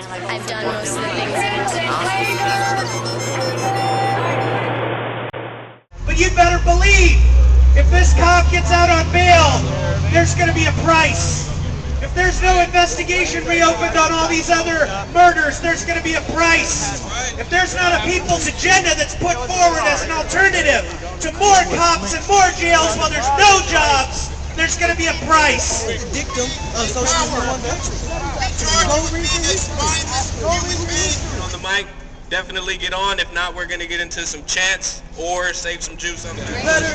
I've done most of the things that But you'd better believe, if this cop gets out on bail, there's going to be a price. If there's no investigation reopened on all these other murders, there's going to be a price. If there's not a people's agenda that's put forward as an alternative to more cops and more jails while there's no jobs, there's going to be a price. Victim of social media. On the mic, definitely get on. If not, we're going to get into some chants or save some juice on that. Better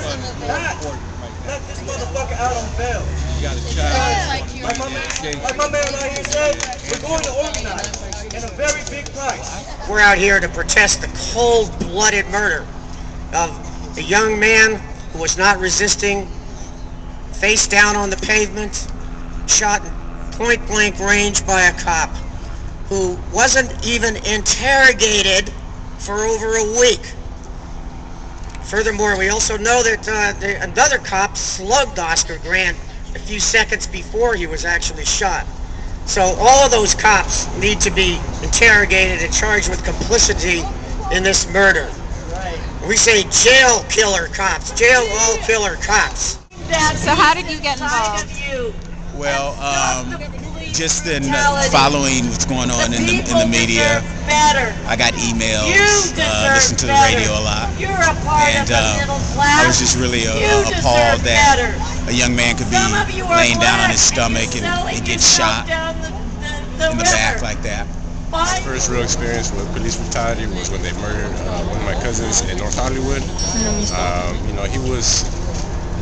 let this motherfucker out on bail. Like my man right here said, we're going to organize in a very big price. We're out here to protest the cold-blooded murder of a young man who was not resisting, face down on the pavement, shot point-blank range by a cop who wasn't even interrogated for over a week. Furthermore, we also know that another cop slugged Oscar Grant a few seconds before he was actually shot. So all of those cops need to be interrogated and charged with complicity in this murder. We say jail killer cops, jail all killer cops. So how did you get involved? Well, just in following what's going on in the media, I got emails, listened to the radio a lot, and I was just really appalled that a young man could be laying down on his stomach and get shot in the back like that. My first real experience with police brutality was when they murdered one of my cousins in North Hollywood.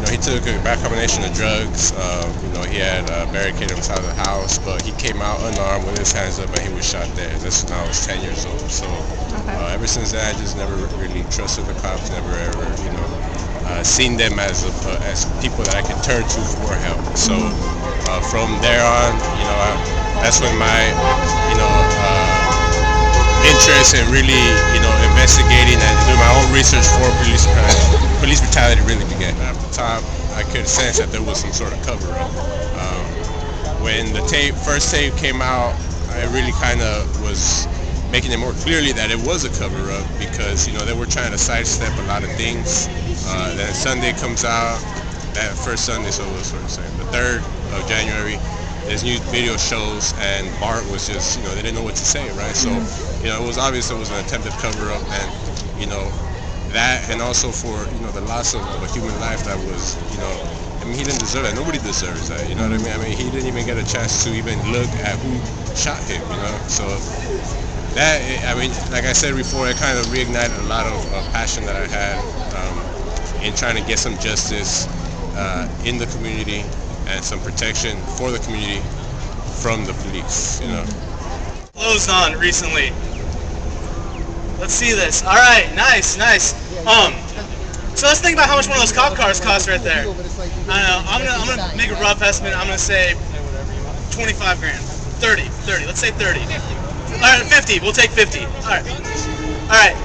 He took a bad combination of drugs. He had barricaded himself out of the house, but he came out unarmed with his hands up and he was shot dead. This when I was 10 years old. So ever since that, I just never really trusted the cops. Never ever, seen them as people that I could turn to for help. So from there on, that's when my interest in really, investigating and doing my own research for police brutality really began. At the time, I could sense that there was some sort of cover-up. When the first tape came out, I really kind of was making it more clearly that it was a cover-up because, they were trying to sidestep a lot of things. Then Sunday comes out, that first Sunday, so it was the 3rd of January. There's new video shows, and Bart was just, they didn't know what to say, right? So, it was obvious it was an attempted cover-up, and, that, and also for, the loss of a human life that was, he didn't deserve that. Nobody deserves that, you know what I mean? He didn't even get a chance to even look at who shot him, So that, like I said before, it kind of reignited a lot of passion that I had in trying to get some justice in the community and some protection for the community from the police, Closed on recently. Let's see this. All right, nice. So let's think about how much one of those cop cars cost right there. I don't know. I'm gonna make a rough estimate. I'm gonna say 25 grand. 30. Let's say 30. All right, 50. We'll take 50. All right.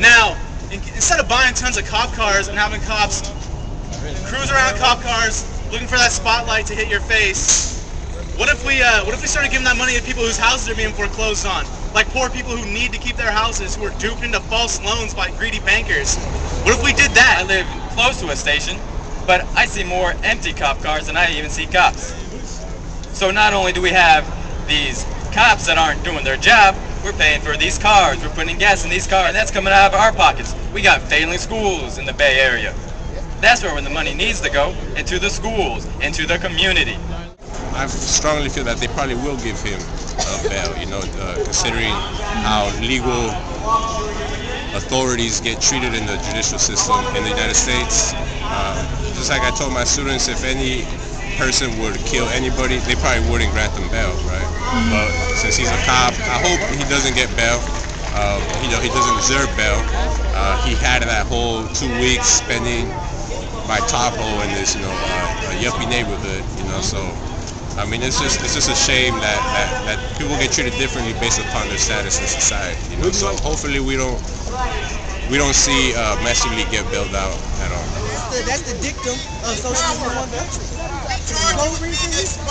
Now, instead of buying tons of cop cars and having cops cruise around cop cars looking for that spotlight to hit your face, what if we started giving that money to people whose houses are being foreclosed on? Like poor people who need to keep their houses, who are duped into false loans by greedy bankers. What if we did that? I live close to a station, but I see more empty cop cars than I even see cops. So not only do we have these cops that aren't doing their job, we're paying for these cars, we're putting gas in these cars, and that's coming out of our pockets. We got failing schools in the Bay Area. That's where the money needs to go, into the schools, into the community. I strongly feel that they probably will give him bail, considering how legal authorities get treated in the judicial system in the United States. Just like I told my students, if any person would kill anybody, they probably wouldn't grant them bail, right? But since he's a cop, I hope he doesn't get bail. He doesn't deserve bail. He had that whole 2 weeks spending by Tahoe in this, yuppie neighborhood, so. It's just a shame that people get treated differently based upon their status in society. So hopefully we don't see Mehserle get bailed out at all. That's the dictum of social media. Go read the history.